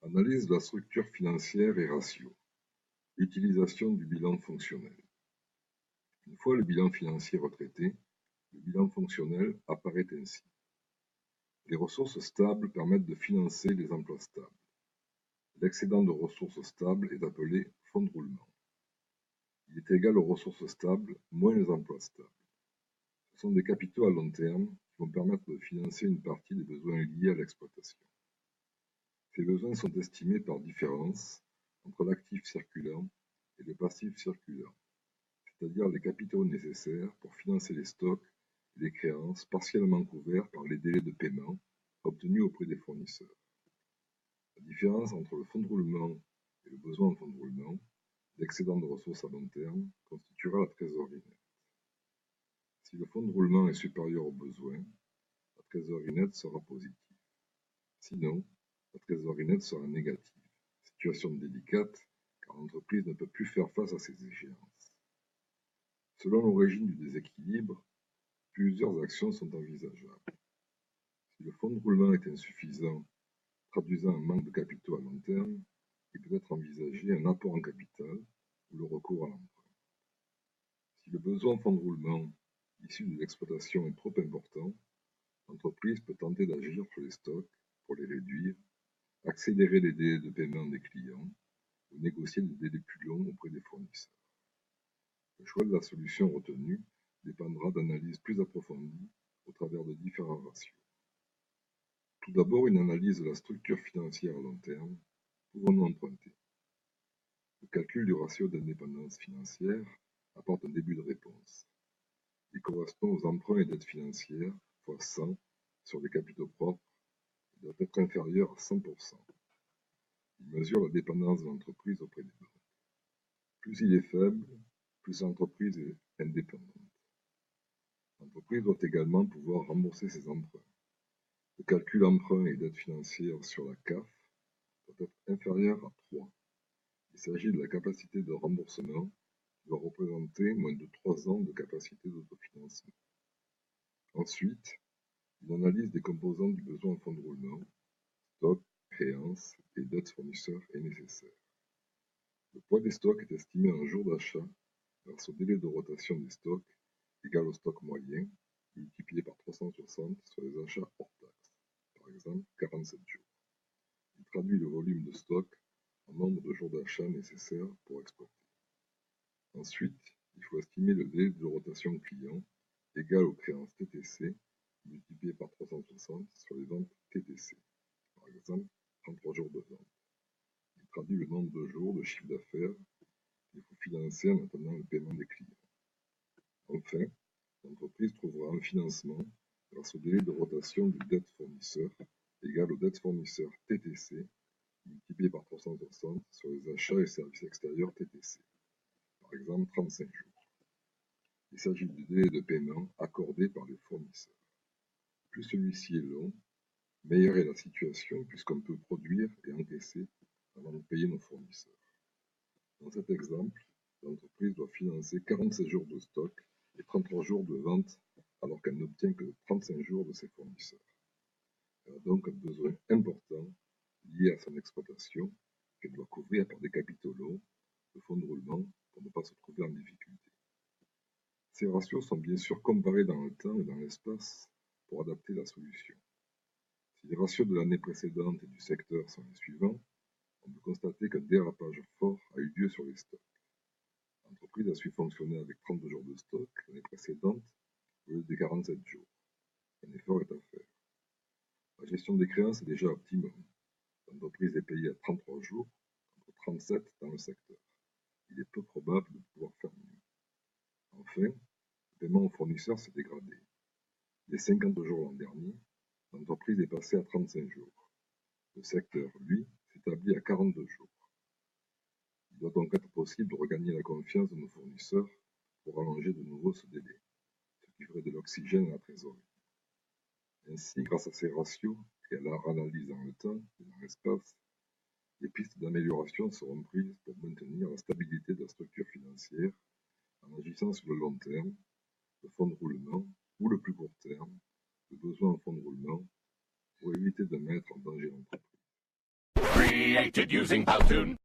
Analyse de la structure financière et ratios. Utilisation du bilan fonctionnel. Une fois le bilan financier retraité, le bilan fonctionnel apparaît ainsi. Les ressources stables permettent de financer les emplois stables. L'excédent de ressources stables est appelé fonds de roulement. Il est égal aux ressources stables moins les emplois stables. Ce sont des capitaux à long terme qui vont permettre de financer une partie des besoins liés à l'exploitation. Ces besoins sont estimés par différence entre l'actif circulant et le passif circulant, c'est-à-dire les capitaux nécessaires pour financer les stocks et les créances partiellement couverts par les délais de paiement obtenus auprès des fournisseurs. La différence entre le fonds de roulement et le besoin en fonds de roulement, l'excédent de ressources à long terme, constituera la trésorerie nette. Si le fonds de roulement est supérieur aux besoins, la trésorerie nette sera positive. Sinon, la trésorerie nette sera négative, situation délicate car l'entreprise ne peut plus faire face à ces échéances. Selon l'origine du déséquilibre, plusieurs actions sont envisageables. Si le fonds de roulement est insuffisant, traduisant un manque de capitaux à long terme, il peut être envisagé un apport en capital ou le recours à l'emprunt. Si le besoin en fonds de roulement issu de l'exploitation est trop important, l'entreprise peut tenter d'agir sur les stocks pour les réduire, accélérer les délais de paiement des clients ou négocier des délais plus longs auprès des fournisseurs. Le choix de la solution retenue dépendra d'analyses plus approfondies au travers de différents ratios. Tout d'abord, une analyse de la structure financière à long terme. Pouvons-nous emprunter? Le calcul du ratio d'indépendance financière apporte un début de réponse. Il correspond aux emprunts et dettes financières fois 100 sur les capitaux propres et doit être inférieur à 100%. Il mesure la dépendance de l'entreprise auprès des banques. Plus il est faible, plus l'entreprise est indépendante. L'entreprise doit également pouvoir rembourser ses emprunts. Le calcul emprunts et dettes financières sur la CAF doit être inférieur à 3. Il s'agit de la capacité de remboursement qui doit représenter moins de 3 ans de capacité d'autofinancement. Ensuite, une analyse des composants du besoin en fonds de roulement, stocks, créances et dettes fournisseurs est nécessaire. Le poids des stocks est estimé en jours d'achat grâce au délai de rotation des stocks égal au stock moyen multiplié par 360 sur les achats hors taxe, par exemple 47 jours. Il traduit le volume de stock en nombre de jours d'achat nécessaires pour exploiter. Ensuite, il faut estimer le délai de rotation client égal aux créances TTC multiplié par 360 sur les ventes TTC, par exemple 33 jours de vente. Il traduit le nombre de jours de chiffre d'affaires qu'il faut financer en attendant le paiement des clients. Enfin, l'entreprise trouvera un financement grâce au délai de rotation du dette fournisseur égal au dette fournisseur TTC multiplié par 360 sur les achats et services extérieurs TTC, par exemple 35 jours. Il s'agit du délai de paiement accordé par les fournisseurs. Plus celui-ci est long, meilleure est la situation puisqu'on peut produire et encaisser avant de payer nos fournisseurs. Dans cet exemple, l'entreprise doit financer 46 jours de stock et 33 jours de vente alors qu'elle n'obtient que 35 jours de ses fournisseurs. Elle a donc un besoin important lié à son exploitation qu'elle doit couvrir par des capitaux longs, de fonds de roulement pour ne pas se trouver en difficulté. Ces ratios sont bien sûr comparés dans le temps et dans l'espace pour adapter la solution. Si les ratios de l'année précédente et du secteur sont les suivants, on peut constater qu'un dérapage fort a eu lieu sur les stocks. L'entreprise a su fonctionner avec 32 jours de stock l'année précédente au lieu des 47 jours. Un effort est à faire. La gestion des créances est déjà optimum. L'entreprise est payée à 33 jours contre 37 dans le secteur. Il est peu probable de pouvoir faire mieux. Enfin, le paiement aux fournisseurs s'est dégradé. Des 50 jours l'an dernier, l'entreprise est passée à 35 jours. Le secteur, lui, s'établit à 42 jours. Il doit donc être possible de regagner la confiance de nos fournisseurs pour allonger de nouveau ce délai, ce qui ferait de l'oxygène à la trésorerie. Ainsi, grâce à ces ratios et à leur analyse dans le temps et dans l'espace, des pistes d'amélioration seront prises pour maintenir la stabilité de la structure financière en agissant sur le long terme, le fonds de roulement ou le plus court terme, le besoin en fonds de roulement, pour éviter de mettre en danger l'entreprise. created using Powtoon.